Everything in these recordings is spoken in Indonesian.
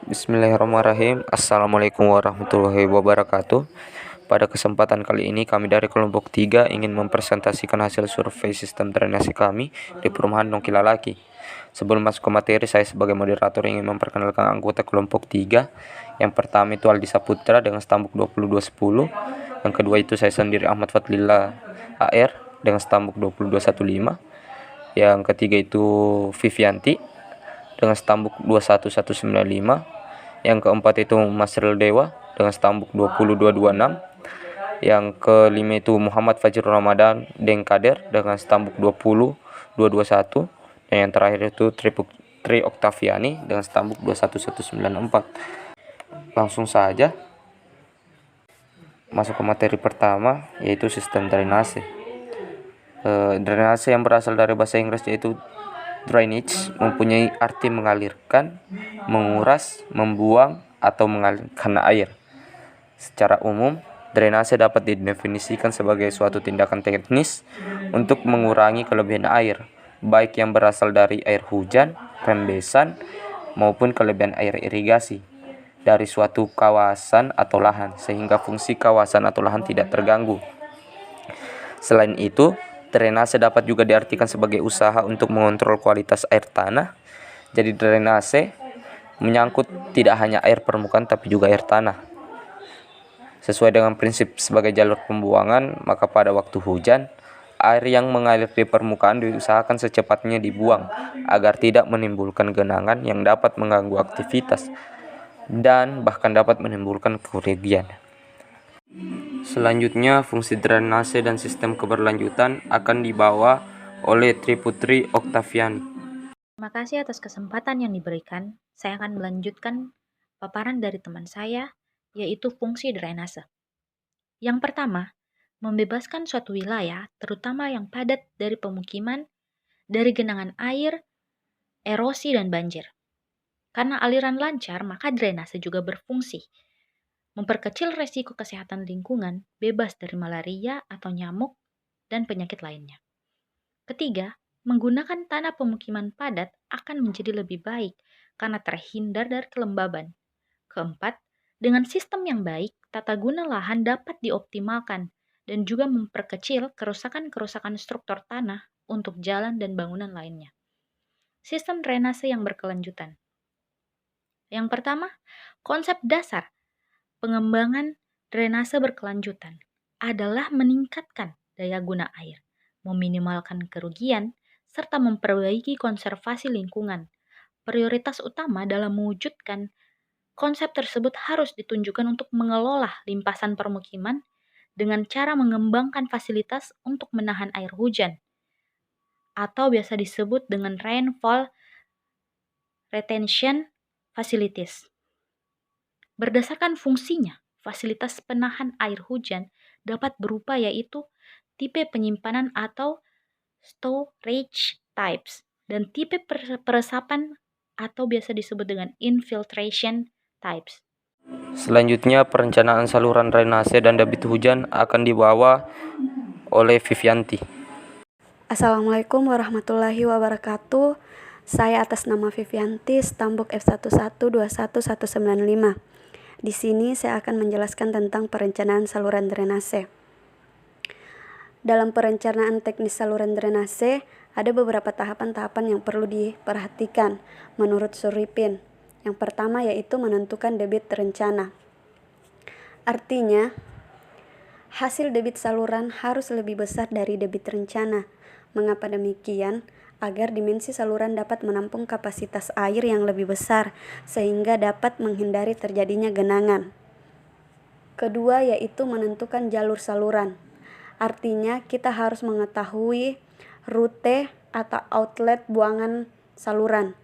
Bismillahirrahmanirrahim. Assalamualaikum warahmatullahi wabarakatuh. Pada kesempatan kali ini kami dari kelompok 3 ingin mempresentasikan hasil survei sistem drainase kami di perumahan Nongkilalaki. Sebelum masuk ke materi, saya sebagai moderator ingin memperkenalkan anggota kelompok 3. Yang pertama itu Aldi Saputra dengan stambuk 2210. Yang kedua itu saya sendiri Ahmad Fadlillah AR dengan stambuk 20215. Yang ketiga itu Vivianti dengan stambuk 21195. Yang keempat itu Masril Dewa dengan stambuk 20226. Yang kelima itu Muhammad Fajrul Ramadan Dengkader dengan stambuk 20221. Dan yang terakhir itu Tri Oktaviani dengan stambuk 21194. Langsung saja masuk ke materi pertama, yaitu sistem drainase. Drainase yang berasal dari bahasa Inggris yaitu drainage, mempunyai arti mengalirkan, menguras, membuang, atau mengalirkan air. Secara umum, drainase dapat didefinisikan sebagai suatu tindakan teknis untuk mengurangi kelebihan air, baik yang berasal dari air hujan, rembesan, maupun kelebihan air irigasi dari suatu kawasan atau lahan, sehingga fungsi kawasan atau lahan tidak terganggu. Selain itu, drainase dapat juga diartikan sebagai usaha untuk mengontrol kualitas air tanah. Jadi drainase menyangkut tidak hanya air permukaan tapi juga air tanah. Sesuai dengan prinsip sebagai jalur pembuangan, maka pada waktu hujan, air yang mengalir di permukaan diusahakan secepatnya dibuang agar tidak menimbulkan genangan yang dapat mengganggu aktivitas dan bahkan dapat menimbulkan kerugian. Selanjutnya, fungsi drainase dan sistem keberlanjutan akan dibawa oleh Triputri Oktaviani. Terima kasih atas kesempatan yang diberikan. Saya akan melanjutkan paparan dari teman saya, yaitu fungsi drainase. Yang pertama, membebaskan suatu wilayah, terutama yang padat dari pemukiman, dari genangan air, erosi, dan banjir. Karena aliran lancar, maka drainase juga berfungsi memperkecil resiko kesehatan lingkungan, bebas dari malaria atau nyamuk, dan penyakit lainnya. Ketiga, menggunakan tanah pemukiman padat akan menjadi lebih baik karena terhindar dari kelembaban. Keempat, dengan sistem yang baik, tata guna lahan dapat dioptimalkan dan juga memperkecil kerusakan-kerusakan struktur tanah untuk jalan dan bangunan lainnya. Sistem drainase yang berkelanjutan. Yang pertama, konsep dasar pengembangan drainase berkelanjutan adalah meningkatkan daya guna air, meminimalkan kerugian, serta memperbaiki konservasi lingkungan. Prioritas utama dalam mewujudkan konsep tersebut harus ditunjukkan untuk mengelola limpasan permukiman dengan cara mengembangkan fasilitas untuk menahan air hujan, atau biasa disebut dengan rainfall retention facilities. Berdasarkan fungsinya, fasilitas penahan air hujan dapat berupa yaitu tipe penyimpanan atau storage types dan tipe peresapan atau biasa disebut dengan infiltration types. Selanjutnya, perencanaan saluran drainase dan debit hujan akan dibawa oleh Vivianti. Assalamualaikum warahmatullahi wabarakatuh. Saya atas nama Vivianti, stambuk F11211195. Di sini saya akan menjelaskan tentang perencanaan saluran drainase. Dalam perencanaan teknis saluran drainase, ada beberapa tahapan-tahapan yang perlu diperhatikan menurut Suripin. Yang pertama yaitu menentukan debit rencana. Artinya, hasil debit saluran harus lebih besar dari debit rencana. Mengapa demikian? Agar dimensi saluran dapat menampung kapasitas air yang lebih besar, sehingga dapat menghindari terjadinya genangan. Kedua yaitu menentukan jalur saluran. Artinya kita harus mengetahui rute atau outlet buangan saluran.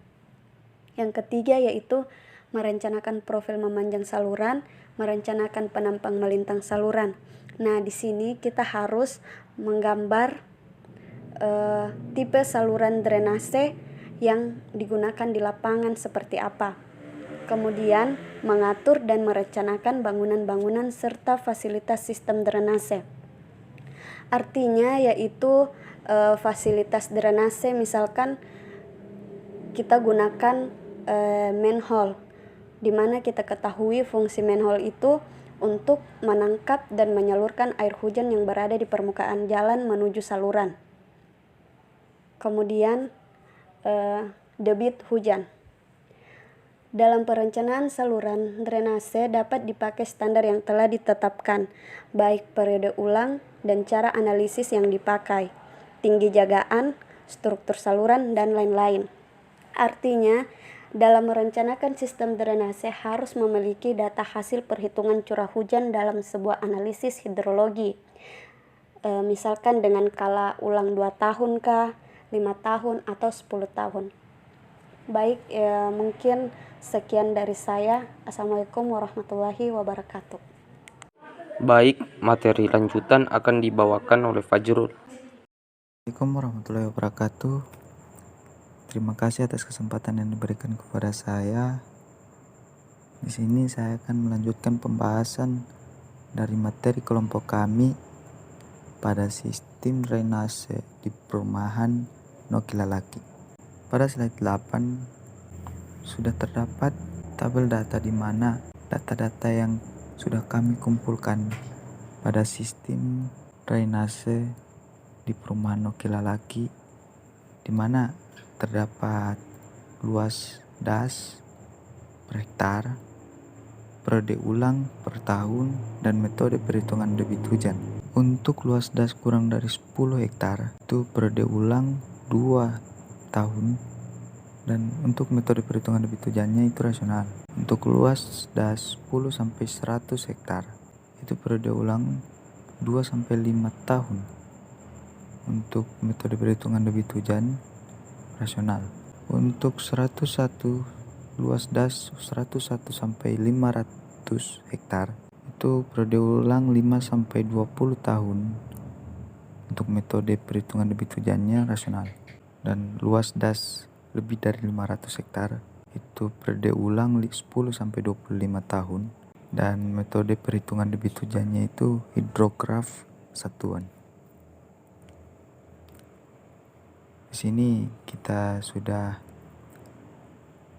Yang ketiga yaitu merencanakan profil memanjang saluran, merencanakan penampang melintang saluran. Nah, di sini kita harus menggambar tipe saluran drainase yang digunakan di lapangan seperti apa. Kemudian, mengatur dan merencanakan bangunan-bangunan serta fasilitas sistem drainase. Artinya yaitu fasilitas drainase misalkan kita gunakan manhole. di mana kita ketahui fungsi manhole itu untuk menangkap dan menyalurkan air hujan yang berada di permukaan jalan menuju saluran. Kemudian debit hujan. Dalam perencanaan saluran drainase dapat dipakai standar yang telah ditetapkan, baik periode ulang dan cara analisis yang dipakai, tinggi jagaan, struktur saluran, dan lain-lain. Artinya, dalam merencanakan sistem drainase harus memiliki data hasil perhitungan curah hujan dalam sebuah analisis hidrologi. Misalkan dengan skala ulang 2 tahun kah, 5 tahun, atau 10 tahun. Baik, mungkin sekian dari saya. Assalamualaikum warahmatullahi wabarakatuh. Baik, materi lanjutan akan dibawakan oleh Fajrul. Assalamualaikum warahmatullahi wabarakatuh. Terima kasih atas kesempatan yang diberikan kepada saya. Di sini saya akan melanjutkan pembahasan dari materi kelompok kami pada sistem drainase di perumahan Nokilalaki. Pada slide 8 sudah terdapat tabel data di mana data-data yang sudah kami kumpulkan pada sistem drainase di perumahan Nokilalaki, di mana terdapat luas das per hektar, periode ulang per tahun, dan metode perhitungan debit hujan. Untuk luas das kurang dari 10 hektar, itu periode ulang 2 tahun, dan untuk metode perhitungan debit hujannya itu rasional. Untuk luas das 10 sampai 100 hektar, itu periode ulang 2 sampai 5 tahun. Untuk metode perhitungan debit hujan rasional. Untuk 101 luas das 101 sampai 500 hektar, itu periode ulang 5 sampai 20 tahun. Untuk metode perhitungan debit hujannya rasional. Dan luas das lebih dari 500 hektar, itu periode ulang 10 sampai 25 tahun. Dan metode perhitungan debit hujannya itu hidrograf satuan. Di sini kita sudah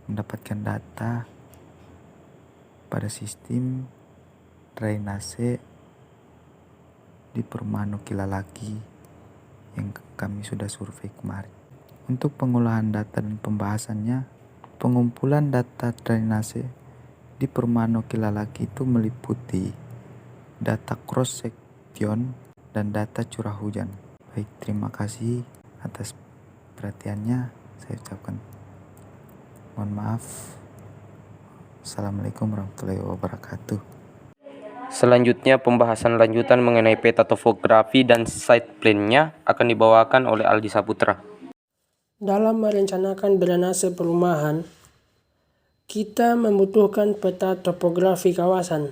mendapatkan data pada sistem drainase di perumahan Nokilalaki yang kami sudah survei kemarin. Untuk pengolahan data dan pembahasannya, pengumpulan data drainase di perumahan Nokilalaki itu meliputi data cross section dan data curah hujan. Baik, terima kasih atas perhatiannya. Saya ucapkan mohon maaf. Assalamualaikum warahmatullahi wabarakatuh. Selanjutnya, pembahasan lanjutan mengenai peta topografi dan site plan-nya akan dibawakan oleh Aldi Saputra. Dalam merencanakan drainase perumahan, kita membutuhkan peta topografi kawasan.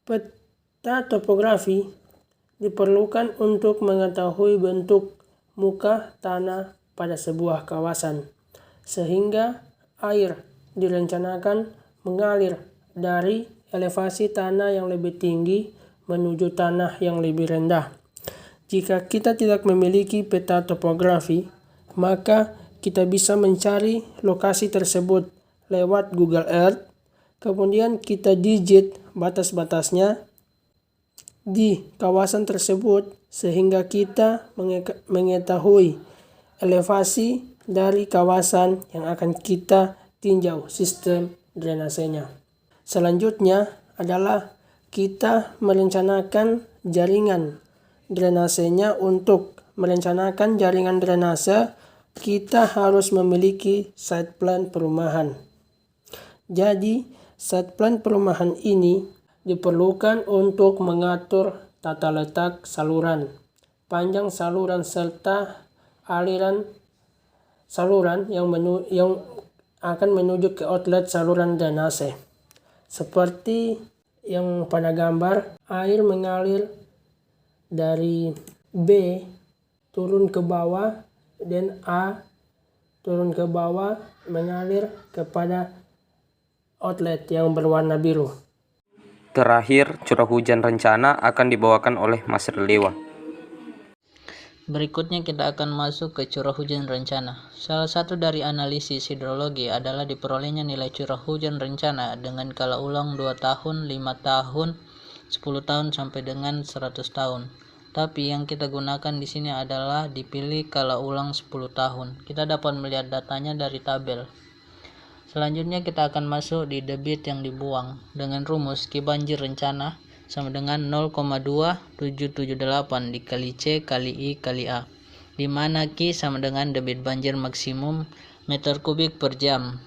Peta topografi diperlukan untuk mengetahui bentuk muka tanah pada sebuah kawasan, sehingga air direncanakan mengalir dari elevasi tanah yang lebih tinggi menuju tanah yang lebih rendah. Jika kita tidak memiliki peta topografi, maka kita bisa mencari lokasi tersebut lewat Google Earth, kemudian kita digit batas-batasnya di kawasan tersebut sehingga kita mengetahui elevasi dari kawasan yang akan kita tinjau sistem drainasenya. Selanjutnya adalah kita merencanakan jaringan drainasenya. Untuk merencanakan jaringan drainase, kita harus memiliki site plan perumahan. Jadi, site plan perumahan ini diperlukan untuk mengatur tata letak saluran, panjang saluran, serta aliran saluran yang akan menuju ke outlet saluran drainase. Seperti yang pada gambar, air mengalir dari B turun ke bawah dan A turun ke bawah mengalir kepada outlet yang berwarna biru. Terakhir, curah hujan rencana akan dibawakan oleh Mas Relewa. Berikutnya kita akan masuk ke curah hujan rencana. Salah satu dari analisis hidrologi adalah diperolehnya nilai curah hujan rencana dengan skala ulang 2 tahun, 5 tahun, 10 tahun sampai dengan 100 tahun. Tapi yang kita gunakan di sini adalah dipilih skala ulang 10 tahun. Kita dapat melihat datanya dari tabel. Selanjutnya kita akan masuk di debit yang dibuang dengan rumus Q banjir rencana sama dengan 0,2778 dikali C kali I kali A, di mana Q sama dengan debit banjir maksimum meter kubik per jam,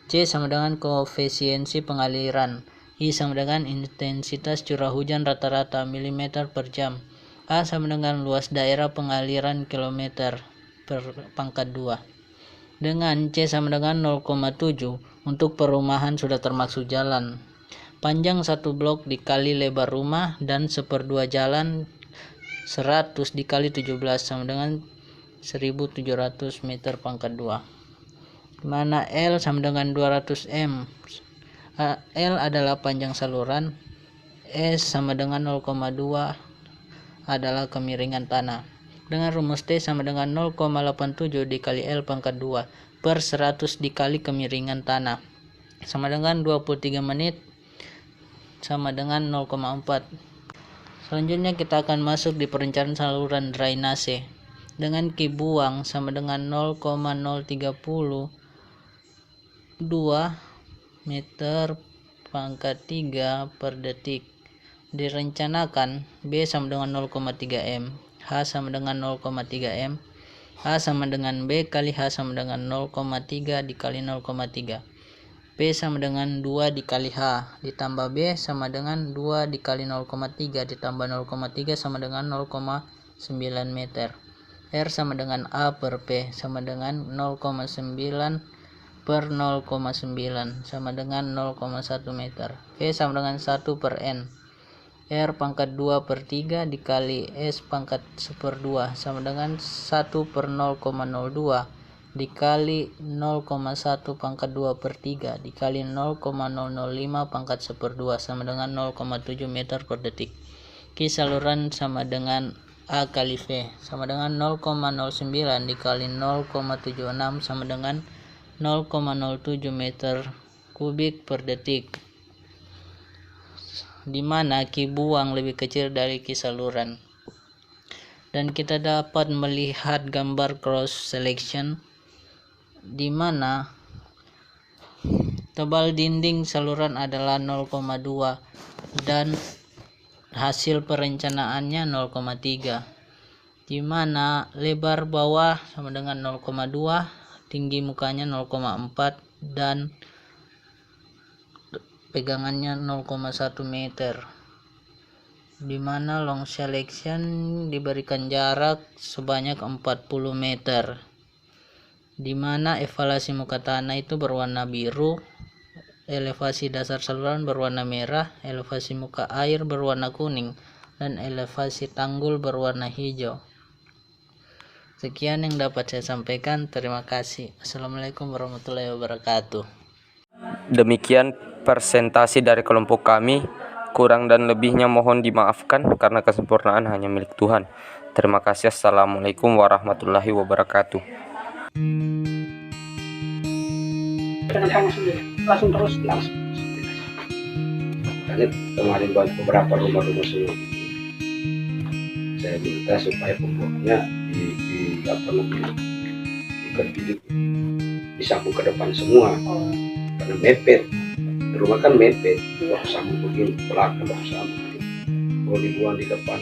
C sama dengan koefisiensi pengaliran, I sama dengan intensitas curah hujan rata-rata mm per jam, A sama dengan luas daerah pengaliran kilometer per pangkat 2, dengan C sama dengan 0,7 untuk perumahan sudah termasuk jalan. Panjang satu blok dikali lebar rumah dan 1/2 jalan 100 dikali 17 sama dengan 1700 meter pangkat 2. Dimana L sama dengan 200 M. L adalah panjang saluran, S sama dengan 0,2 adalah kemiringan tanah. Dengan rumus T sama dengan 0,87 dikali L pangkat 2 per 100 dikali kemiringan tanah sama dengan 23 menit sama dengan 0,4. Selanjutnya kita akan masuk di perencanaan saluran drainase dengan Q buang sama dengan 0,032 meter pangkat 3 per detik. Direncanakan B sama dengan 0,3 M, H sama dengan 0,3 M, H sama dengan B kali H sama dengan 0,3 dikali 0,3. P sama dengan 2 dikali H ditambah B sama dengan 2 dikali 0,3 ditambah 0,3 sama dengan 0,9 meter. R sama dengan A per P sama dengan 0,9 per 0,9 sama dengan 0,1 meter. V sama dengan 1 per N. R pangkat 2 per 3 dikali S pangkat 1/2 sama dengan 1 per 0,02 dikali 0,1 pangkat 2 per 3 dikali 0,005 pangkat 1/2 sama dengan 0,7 meter per detik. Q saluran sama dengan A kali V sama dengan 0,09 dikali 0,76 sama dengan 0,07 meter kubik per detik, di mana Q buang lebih kecil dari Q saluran. Dan kita dapat melihat gambar cross selection di mana tebal dinding saluran adalah 0,2 dan hasil perencanaannya 0,3, di mana lebar bawah sama dengan 0,2, tinggi mukanya 0,4 dan pegangannya 0,1 meter, di mana long selection diberikan jarak sebanyak 40 meter, di mana evaluasi muka tanah itu berwarna biru, elevasi dasar saluran berwarna merah, elevasi muka air berwarna kuning, dan elevasi tanggul berwarna hijau. Sekian yang dapat saya sampaikan. Terima kasih. Assalamualaikum warahmatullahi wabarakatuh. Demikian presentasi dari kelompok kami. Kurang dan lebihnya mohon dimaafkan karena kesempurnaan hanya milik Tuhan. Terima kasih. Assalamualaikum warahmatullahi wabarakatuh. Langsung karena kemarin buat beberapa rumah-rumah semua saya minta supaya pokoknya disambung ke depan semua karena mepet di rumah kan mepet, waktu sambung begini belakang waktu sambung kalau dibuang di depan